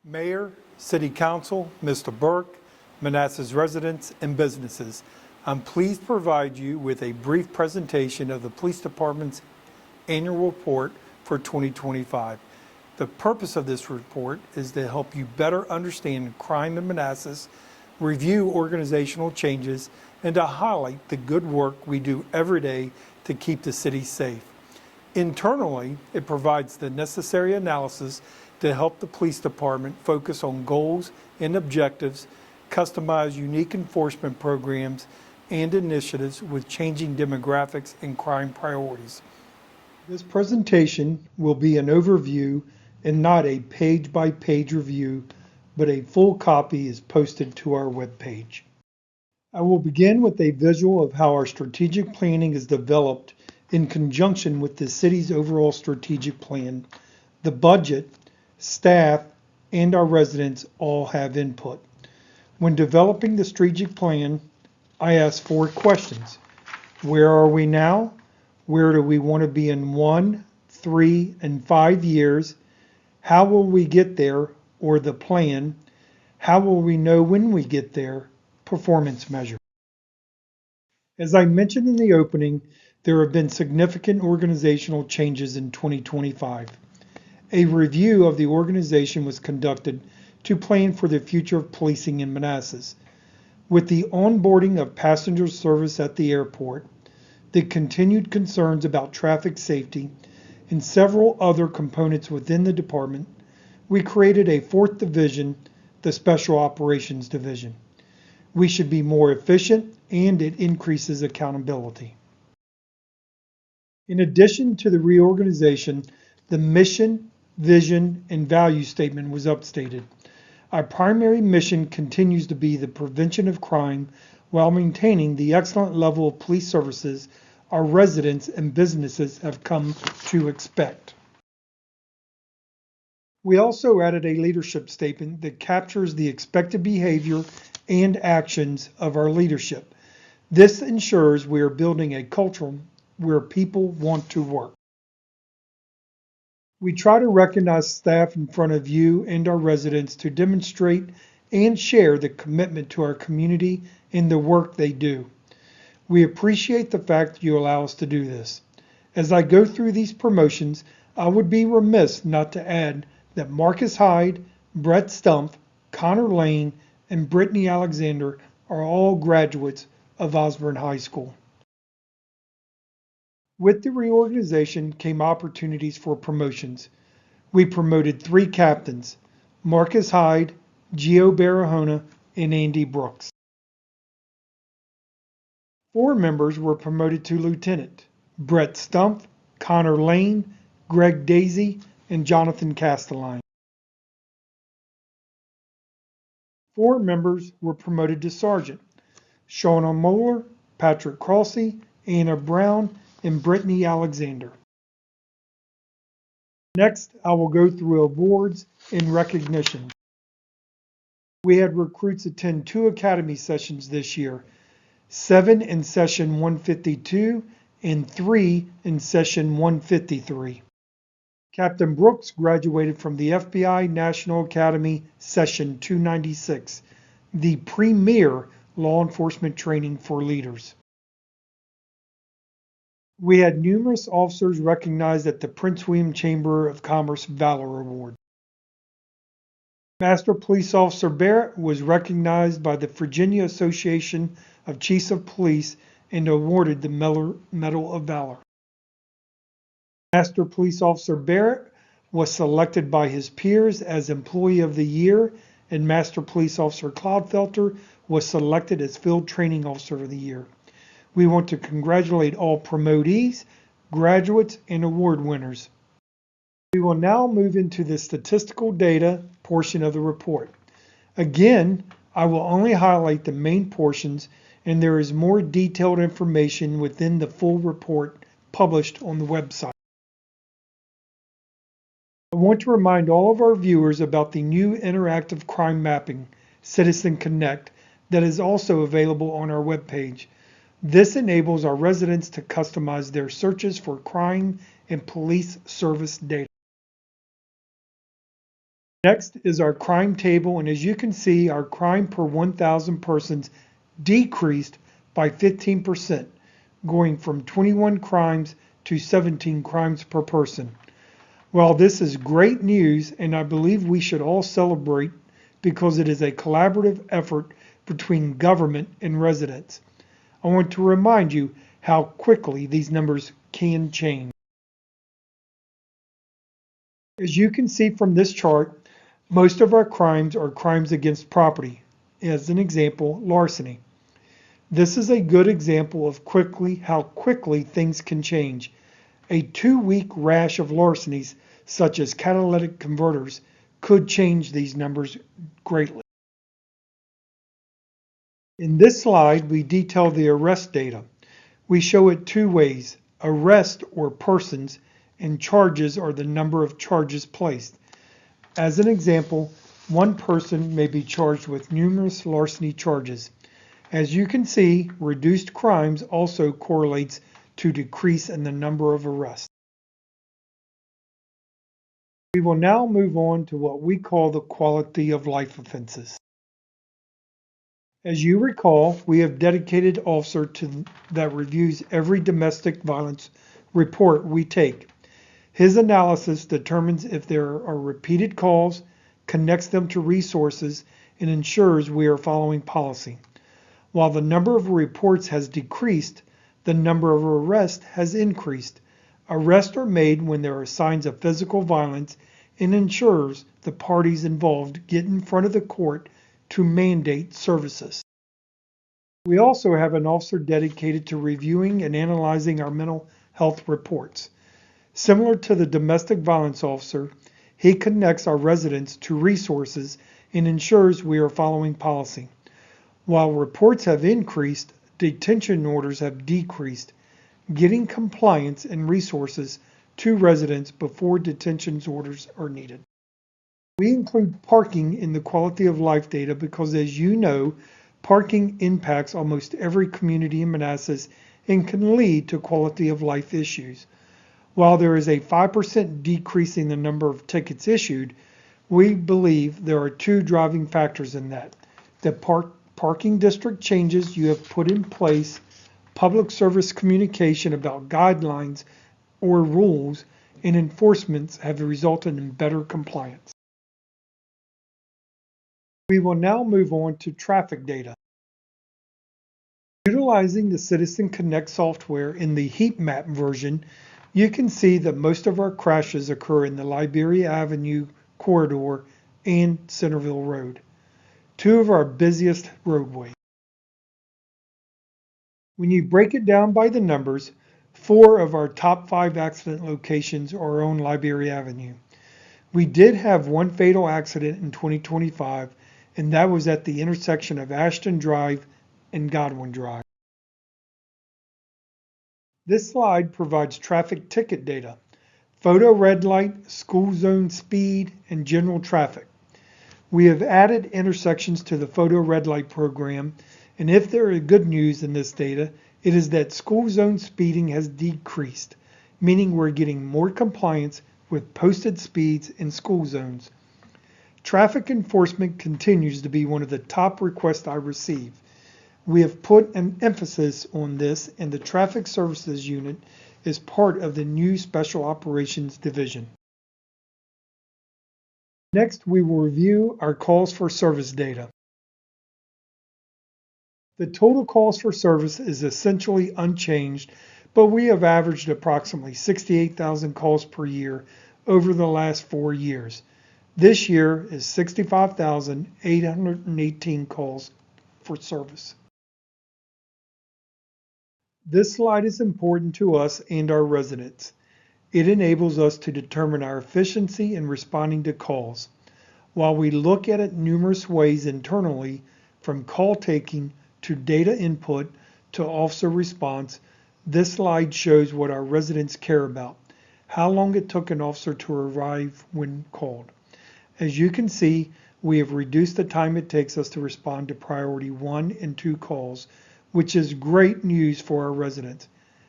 Mayor, City Council, Mr. Burke, Manassas residents, and businesses, I'm pleased to provide you with a brief presentation of the Police Department's annual report for 2025. The purpose of this report is to help you better understand crime in Manassas, review organizational changes, and to highlight the good work we do every day to keep the city safe. Internally, it provides the necessary analysis to help the police department focus on goals and objectives, customize unique enforcement programs and initiatives with changing demographics and crime priorities. This presentation will be an overview and not a page-by-page review, but a full copy is posted to our webpage. I will begin with a visual of how our strategic planning is developed in conjunction with the city's overall strategic plan. The budget, staff, and our residents all have input. When developing the strategic plan, I asked 4 questions. Where are we now? Where do we want to be in 1, 3, and 5 years? How will we get there, or the plan? How will we know when we get there? Performance measure. As I mentioned in the opening, there have been significant organizational changes in 2025. A review of the organization was conducted to plan for the future of policing in Manassas. With the onboarding of passenger service at the airport, the continued concerns about traffic safety, and several other components within the department, we created a 4th division, the Special Operations Division. We should be more efficient, and it increases accountability. In addition to the reorganization, the mission, vision, and value statement was updated. Our primary mission continues to be the prevention of crime while maintaining the excellent level of police services our residents and businesses have come to expect. We also added a leadership statement that captures the expected behavior and actions of our leadership. This ensures we are building a culture where people want to work. We try to recognize staff in front of you and our residents to demonstrate and share the commitment to our community and the work they do. We appreciate the fact that you allow us to do this. As I go through these promotions, I would be remiss not to add that Marcus Hyde, Brett Stumpf, Connor Lane, and Brittany Alexander are all graduates of Osborne High School. With the reorganization came opportunities for promotions. We promoted 3 captains, Marcus Hyde, Gio Barahona, and Andy Brooks. 4 members were promoted to lieutenant, Brett Stumpf, Connor Lane, Greg Daisy, and Jonathan Castelline. 4 members were promoted to sergeant, Shauna Moeller, Patrick Crossey, Anna Brown, and Brittany Alexander. Next, I will go through awards and recognition. We had recruits attend 2 academy sessions this year, 7 in session 152 and 3 in session 153. Captain Brooks graduated from the FBI National Academy Session 296, the premier law enforcement training for leaders. We had numerous officers recognized at the Prince William Chamber of Commerce Valor Award. Master Police Officer Barrett was recognized by the Virginia Association of Chiefs of Police and awarded the Medal of Valor. Master Police Officer Barrett was selected by his peers as Employee of the Year, and Master Police Officer Cloudfelter was selected as Field Training Officer of the Year. We want to congratulate all promotees, graduates, and award winners. We will now move into the statistical data portion of the report. Again, I will only highlight the main portions, and there is more detailed information within the full report published on the website. I want to remind all of our viewers about the new interactive crime mapping, Citizen Connect, that is also available on our webpage. This enables our residents to customize their searches for crime and police service data. Next is our crime table, and as you can see, our crime per 1,000 persons decreased by 15%, going from 21 crimes to 17 crimes per person. Well, this is great news, and I believe we should all celebrate because it is a collaborative effort between government and residents. I want to remind you how quickly these numbers can change. As you can see from this chart, most of our crimes are crimes against property. As an example, larceny. This is a good example of how quickly things can change. A 2-week rash of larcenies, such as catalytic converters, could change these numbers greatly. In this slide, we detail the arrest data. We show it two ways: arrest or persons, and charges are the number of charges placed. As an example, one person may be charged with numerous larceny charges. As you can see, reduced crimes also correlates to decrease in the number of arrests. We will now move on to what we call the quality of life offenses. As you recall, we have dedicated officer that reviews every domestic violence report we take. His analysis determines if there are repeated calls, connects them to resources, and ensures we are following policy. While the number of reports has decreased, the number of arrests has increased. Arrests are made when there are signs of physical violence and ensures the parties involved get in front of the court to mandate services. We also have an officer dedicated to reviewing and analyzing our mental health reports. Similar to the domestic violence officer, he connects our residents to resources and ensures we are following policy. While reports have increased, detention orders have decreased, getting compliance and resources to residents before detention orders are needed. We include parking in the quality of life data because, as you know, parking impacts almost every community in Manassas and can lead to quality of life issues. While there is a 5% decrease in the number of tickets issued, we believe there are two driving factors in that: the parking district changes you have put in place, public service communication about guidelines or rules, and enforcements have resulted in better compliance. We will now move on to traffic data. Utilizing the Citizen Connect software in the heat map version, you can see that most of our crashes occur in the Liberia Avenue corridor and Centerville Road, two of our busiest roadways. When you break it down by the numbers, 4 of our top 5 accident locations are on Liberia Avenue. We did have one fatal accident in 2025, and that was at the intersection of Ashton Drive and Godwin Drive. This slide provides traffic ticket data, photo red light, school zone speed, and general traffic. We have added intersections to the photo red light program, and if there is good news in this data, it is that school zone speeding has decreased, meaning we're getting more compliance with posted speeds in school zones. Traffic enforcement continues to be one of the top requests I receive. We have put an emphasis on this, and the Traffic Services Unit is part of the new Special Operations Division. Next, we will review our calls for service data. The total calls for service is essentially unchanged, but we have averaged approximately 68,000 calls per year over the last 4 years. This year is 65,818 calls for service. This slide is important to us and our residents. It enables us to determine our efficiency in responding to calls. While we look at it numerous ways internally, from call taking to data input to officer response, this slide shows what our residents care about: how long it took an officer to arrive when called. As you can see, we have reduced the time it takes us to respond to priority 1 and 2 calls, which is great news for our residents.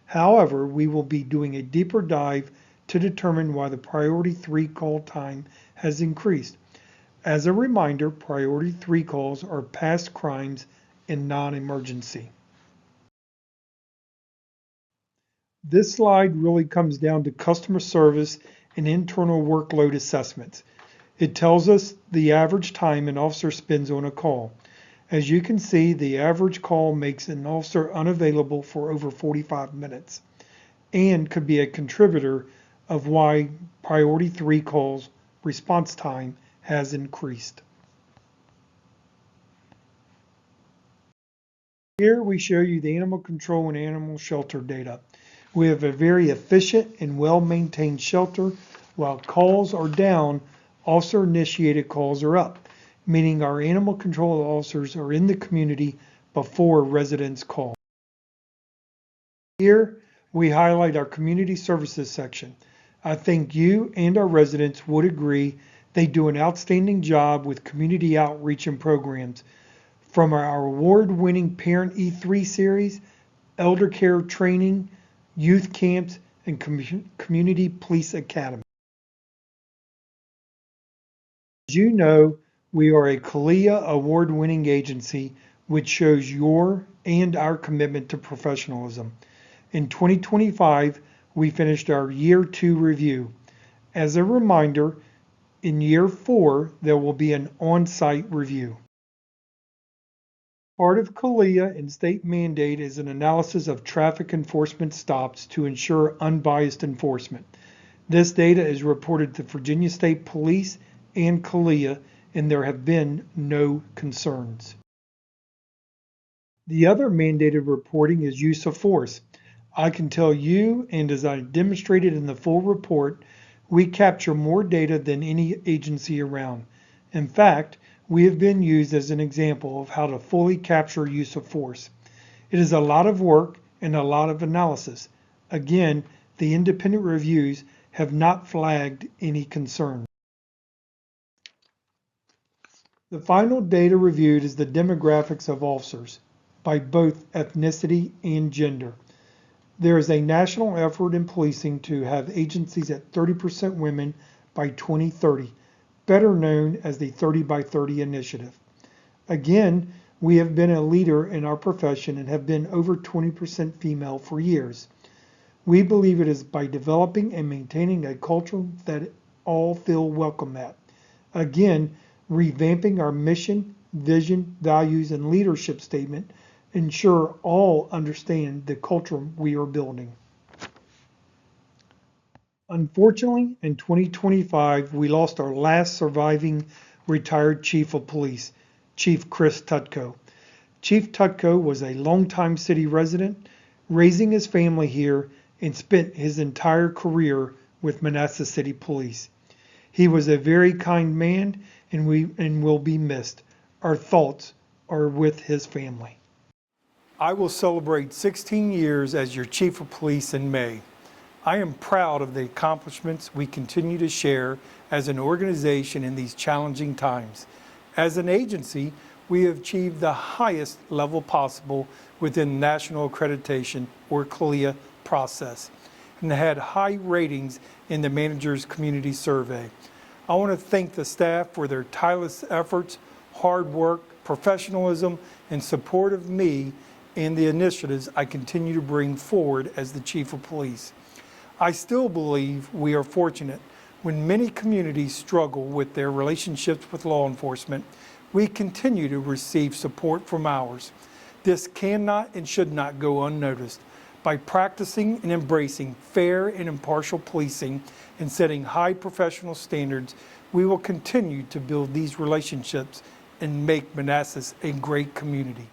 However, we will be doing a deeper dive to determine why the priority 3 call time has increased. As a reminder, priority 3 calls are past crimes and non-emergency. This slide really comes down to customer service and internal workload assessments. It tells us the average time an officer spends on a call. As you can see, the average call makes an officer unavailable for over 45 minutes and could be a contributor of why priority 3 calls response time has increased. Here we show you the animal control and animal shelter data. We have a very efficient and well-maintained shelter. While calls are down, officer-initiated calls are up, meaning our animal control officers are in the community before residents call. Here we highlight our community services section. I think you and our residents would agree they do an outstanding job with community outreach and programs. From our award-winning Parent E3 series, elder care training, youth camps, and community police academy. As you know, we are a CALEA award-winning agency, which shows your and our commitment to professionalism. In 2025, we finished our Year 2 review. As a reminder, in Year 4, there will be an on-site review. Part of CALEA and state mandate is an analysis of traffic enforcement stops to ensure unbiased enforcement. This data is reported to Virginia State Police and CALEA, and there have been no concerns. The other mandated reporting is use of force. I can tell you, and as I demonstrated in the full report, we capture more data than any agency around. In fact, we have been used as an example of how to fully capture use of force. It is a lot of work and a lot of analysis. Again, the independent reviews have not flagged any concerns. The final data reviewed is the demographics of officers by both ethnicity and gender. There is a national effort in policing to have agencies at 30% women by 2030, better known as the 30 by 30 initiative. Again, we have been a leader in our profession and have been over 20% female for years. We believe it is by developing and maintaining a culture that all feel welcome at. Again, revamping our mission, vision, values, and leadership statement ensure all understand the culture we are building. Unfortunately, in 2025, we lost our last surviving retired chief of police, Chief Chris Tutko. Chief Tutko was a longtime city resident, raising his family here, and spent his entire career with Manassas City Police. He was a very kind man and will be missed. Our thoughts are with his family. I will celebrate 16 years as your Chief of Police in May. I am proud of the accomplishments we continue to share as an organization in these challenging times. As an agency, we have achieved the highest level possible within national accreditation or CALEA process and had high ratings in the manager's community survey. I want to thank the staff for their tireless efforts, hard work, professionalism, and support of me and the initiatives I continue to bring forward as the Chief of Police. I still believe we are fortunate when many communities struggle with their relationships with law enforcement. We continue to receive support from ours. This cannot and should not go unnoticed. By practicing and embracing fair and impartial policing and setting high professional standards, we will continue to build these relationships and make Manassas a great community.